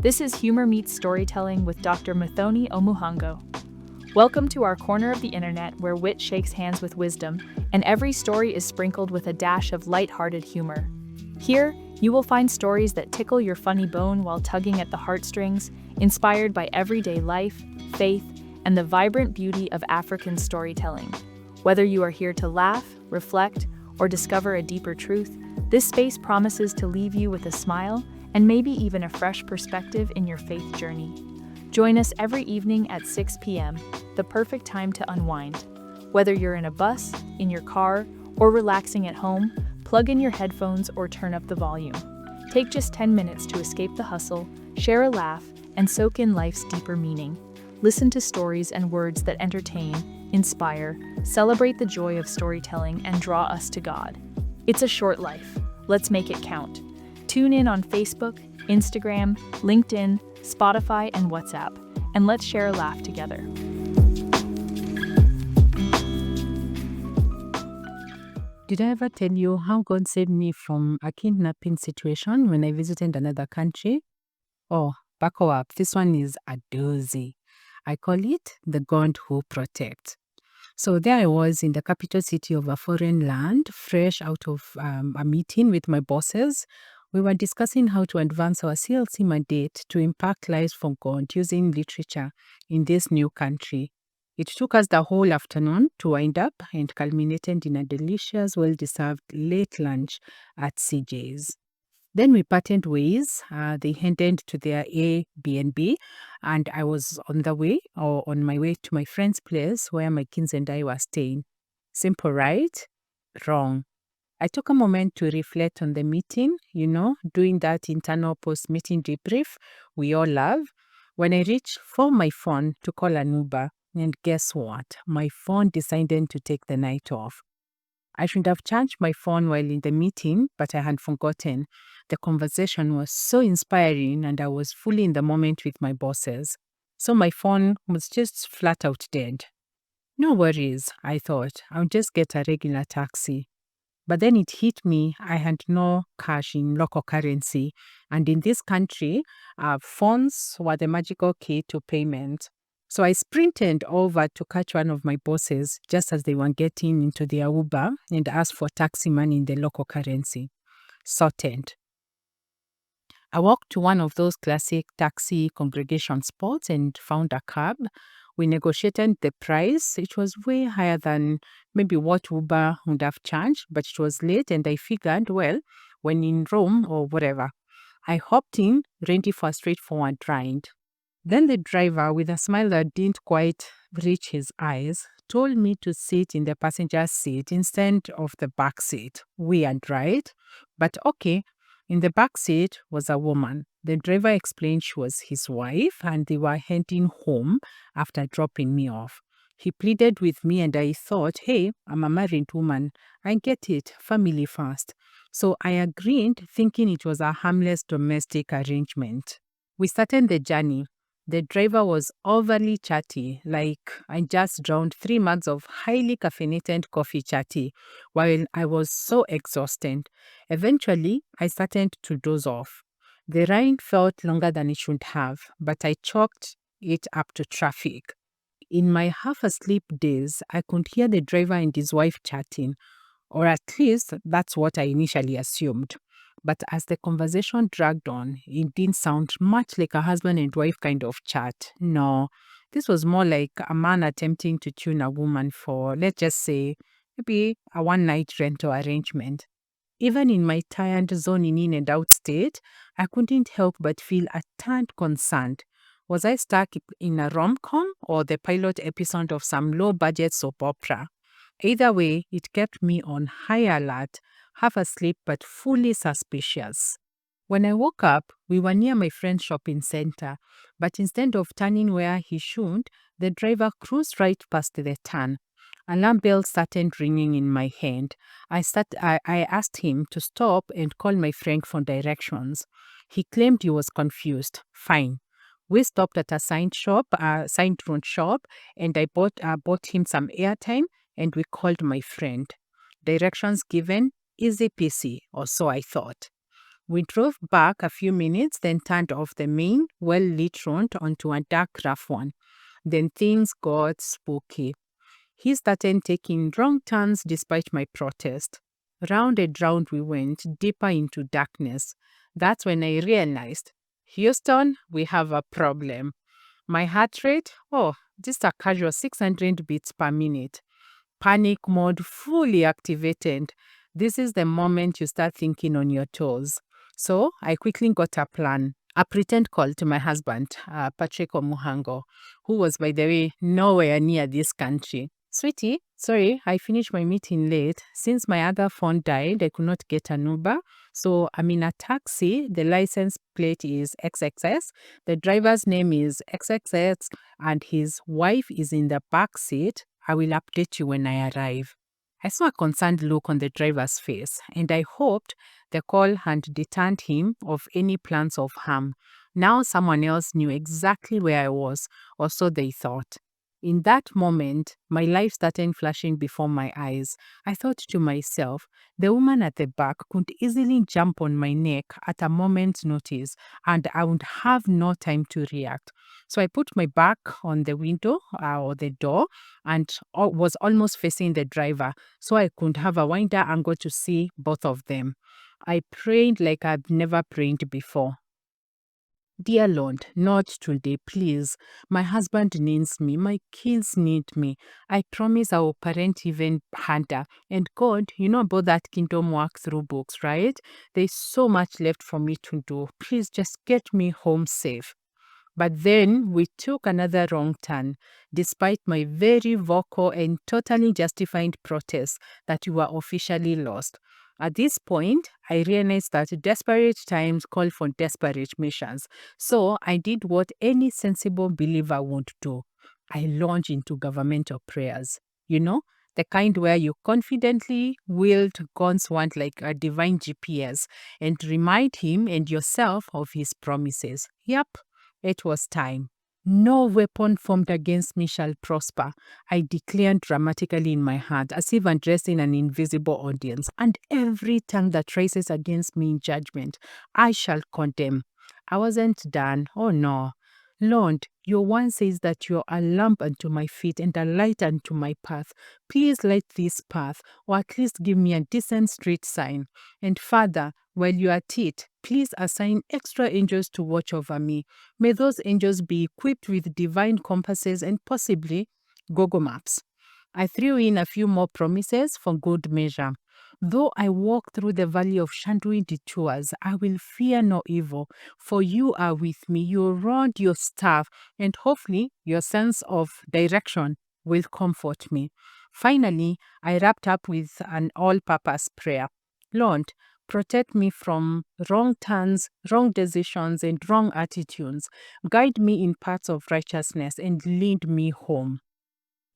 This is Humor Meets Storytelling with Dr. Muthoni Omuhango. Welcome to our corner of the internet where wit shakes hands with wisdom, and every story is sprinkled with a dash of light-hearted humor. Here, you will find stories that tickle your funny bone while tugging at the heartstrings, inspired by everyday life, faith, and the vibrant beauty of African storytelling. Whether you are here to laugh, reflect, or discover a deeper truth, this space promises to leave you with a smile and maybe even a fresh perspective in your faith journey. Join us every evening at 6 p.m., the perfect time to unwind. Whether you're in a bus, in your car, or relaxing at home, plug in your headphones or turn up the volume. Take just 10 minutes to escape the hustle, share a laugh, and soak in life's deeper meaning. Listen to stories and words that entertain, inspire, celebrate the joy of storytelling, and draw us to God. It's a short life. Let's make it count. Tune in on Facebook, Instagram, LinkedIn, Spotify, and WhatsApp, and let's share a laugh together. Did I ever tell you how God saved me from a kidnapping situation when I visited another country? Oh, buckle up. This one is a doozy. I call it the God who protects. So there I was in the capital city of a foreign land, fresh out of a meeting with my bosses. We were discussing how to advance our CLC mandate to impact lives for God using literature in this new country. It took us the whole afternoon to wind up and culminated in a delicious, well-deserved late lunch at CJ's. Then we parted ways. They headed to their Airbnb, and I was on my way to my friend's place where my kids and I were staying. Simple, right? Wrong. I took a moment to reflect on the meeting, doing that internal post-meeting debrief we all love. When I reached for my phone to call an Uber, and guess what? My phone decided to take the night off. I should have charged my phone while in the meeting, but I had forgotten. The conversation was so inspiring and I was fully in the moment with my bosses. So my phone was just flat out dead. No worries, I thought. I'll just get a regular taxi. But then it hit me, I had no cash in local currency. And in this country, phones were the magical key to payment. So I sprinted over to catch one of my bosses just as they were getting into their Uber and asked for taxi money in the local currency. Sorted. I walked to one of those classic taxi congregation spots and found a cab. We negotiated the price. It was way higher than maybe what Uber would have charged, but it was late and I figured, well, when in Rome or whatever. I hopped in, ready for a straightforward ride. Then the driver, with a smile that didn't quite reach his eyes, told me to sit in the passenger seat instead of the back seat. Weird, right? But okay. In the back seat was a woman. The driver explained she was his wife and they were heading home after dropping me off. He pleaded with me and I thought, hey, I'm a married woman. I get it, family first. So I agreed, thinking it was a harmless domestic arrangement. We started the journey. The driver was overly chatty, like I just drowned 3 months of highly caffeinated coffee chatty, while I was so exhausted. Eventually, I started to doze off. The ride felt longer than it should have, but I chalked it up to traffic. In my half-asleep days, I could hear the driver and his wife chatting, or at least that's what I initially assumed. But as the conversation dragged on, it didn't sound much like a husband and wife kind of chat. No, this was more like a man attempting to tune a woman for, let's just say, maybe a one-night rental arrangement. Even in my tired zoning in and out state, I couldn't help but feel a tad concerned. Was I stuck in a rom-com or the pilot episode of some low-budget soap opera? Either way, it kept me on high alert, half asleep but fully suspicious. When I woke up, we were near my friend's shopping center, but instead of turning where he should, the driver cruised right past the turn. Alarm bell started ringing in my head. I asked him to stop and call my friend for directions. He claimed he was confused. Fine. We stopped at a sign road shop, and I bought him some airtime, and we called my friend. Directions given, easy peasy, or so I thought. We drove back a few minutes, then turned off the main, well lit road onto a dark, rough one. Then things got spooky. He started taking wrong turns despite my protest. Round and round we went, deeper into darkness. That's when I realized, Houston, we have a problem. My heart rate, just a casual 600 beats per minute. Panic mode fully activated. This is the moment you start thinking on your toes. So I quickly got a plan. A pretend call to my husband, Patrick Omuhango, who was, by the way, nowhere near this country. Sweetie, sorry, I finished my meeting late. Since my other phone died, I could not get an Uber. So I'm in a taxi. The license plate is XXS. The driver's name is XXX, and his wife is in the back seat. I will update you when I arrive. I saw a concerned look on the driver's face, and I hoped the call had deterred him of any plans of harm. Now someone else knew exactly where I was, or so they thought. In that moment, my life started flashing before my eyes. I thought to myself, the woman at the back could easily jump on my neck at a moment's notice, and I would have no time to react. So I put my back on the window or the door and was almost facing the driver, so I could have a wider angle to see both of them. I prayed like I've never prayed before. Dear Lord, not today, please. My husband needs me. My kids need me. I promise I will parent even harder. And God, you know about that kingdom work through books, right? There's so much left for me to do. Please just get me home safe. But then we took another wrong turn, despite my very vocal and totally justified protest that we were officially lost. At this point, I realized that desperate times call for desperate measures. So I did what any sensible believer would do. I launched into governmental prayers. You know, the kind where you confidently wield God's word like a divine GPS and remind him and yourself of his promises. Yep, it was time. No weapon formed against me shall prosper. I declared dramatically in my heart, as if addressing an invisible audience. And every tongue that rises against me in judgment, I shall condemn. I wasn't done. Oh no. Lord, your one says that you're a lamp unto my feet and a light unto my path. Please light this path, or at least give me a decent street sign. And Father, while you are at it, please assign extra angels to watch over me. May those angels be equipped with divine compasses and possibly Google Maps. I threw in a few more promises for good measure. Though I walk through the valley of shadowy detours, I will fear no evil, for you are with me. Your rod, your staff, and hopefully your sense of direction will comfort me. Finally, I wrapped up with an all-purpose prayer. Lord, protect me from wrong turns, wrong decisions, and wrong attitudes. Guide me in paths of righteousness and lead me home.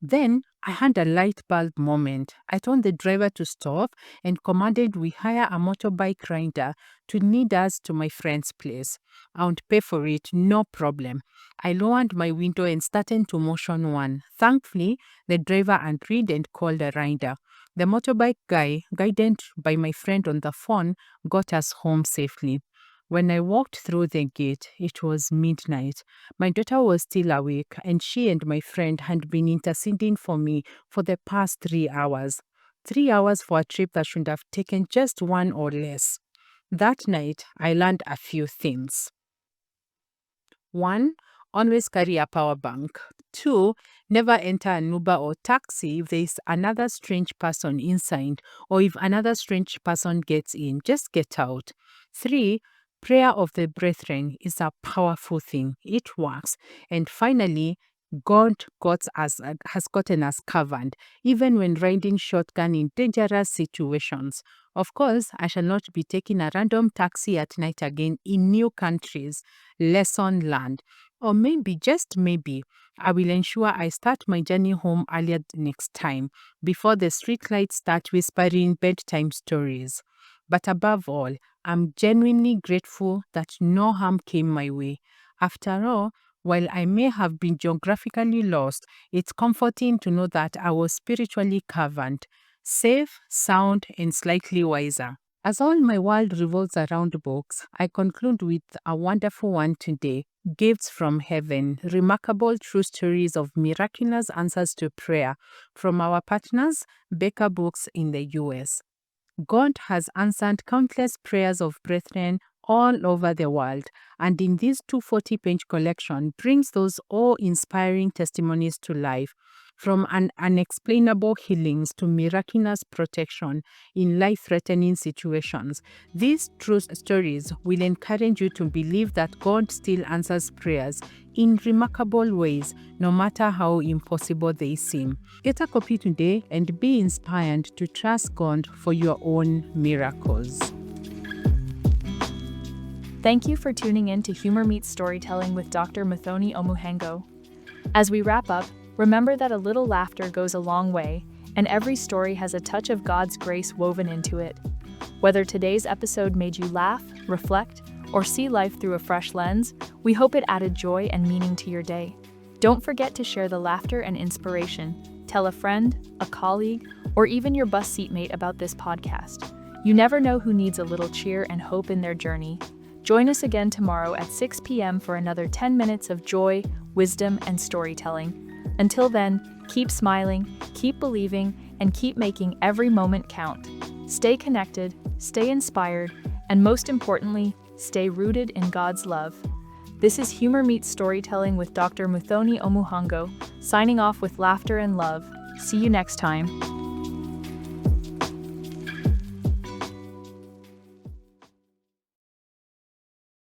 Then I had a light bulb moment. I told the driver to stop and commanded we hire a motorbike rider to lead us to my friend's place. I would pay for it, no problem. I lowered my window and started to motion one. Thankfully, the driver agreed and called a rider. The motorbike guy, guided by my friend on the phone, got us home safely. When I walked through the gate, it was midnight. My daughter was still awake, and she and my friend had been interceding for me for the past 3 hours. 3 hours for a trip that should have taken just one or less. That night, I learned a few things. 1. Always carry a power bank. 2. Never enter an Uber or taxi if there is another strange person inside, or if another strange person gets in, just get out. 3. Prayer of the brethren is a powerful thing. It works. And finally, has gotten us covered, even when riding shotgun in dangerous situations. Of course, I shall not be taking a random taxi at night again in new countries. Lesson learned. Or maybe, just maybe, I will ensure I start my journey home earlier next time, before the streetlights start whispering bedtime stories. But above all, I'm genuinely grateful that no harm came my way. After all, while I may have been geographically lost, it's comforting to know that I was spiritually covered, safe, sound, and slightly wiser. As all my world revolves around books, I conclude with a wonderful one today. Gifts from Heaven, remarkable true stories of miraculous answers to prayer from our partners, Baker Books in the US. God has answered countless prayers of brethren all over the world, and in this 240-page collection brings those awe-inspiring testimonies to life, from unexplainable healings to miraculous protection in life-threatening situations. These true stories will encourage you to believe that God still answers prayers in remarkable ways, no matter how impossible they seem. Get a copy today and be inspired to trust God for your own miracles. Thank you for tuning in to Humor Meets Storytelling with Dr. Muthoni Omuhango. As we wrap up, remember that a little laughter goes a long way, and every story has a touch of God's grace woven into it. Whether today's episode made you laugh, reflect, or see life through a fresh lens, we hope it added joy and meaning to your day. Don't forget to share the laughter and inspiration. Tell a friend, a colleague, or even your bus seatmate about this podcast. You never know who needs a little cheer and hope in their journey. Join us again tomorrow at 6 p.m. for another 10 minutes of joy, wisdom, and storytelling. Until then, keep smiling, keep believing, and keep making every moment count. Stay connected, stay inspired, and most importantly, stay rooted in God's love. This is Humor Meets Storytelling with Dr. Muthoni Omuhango, signing off with laughter and love. See you next time.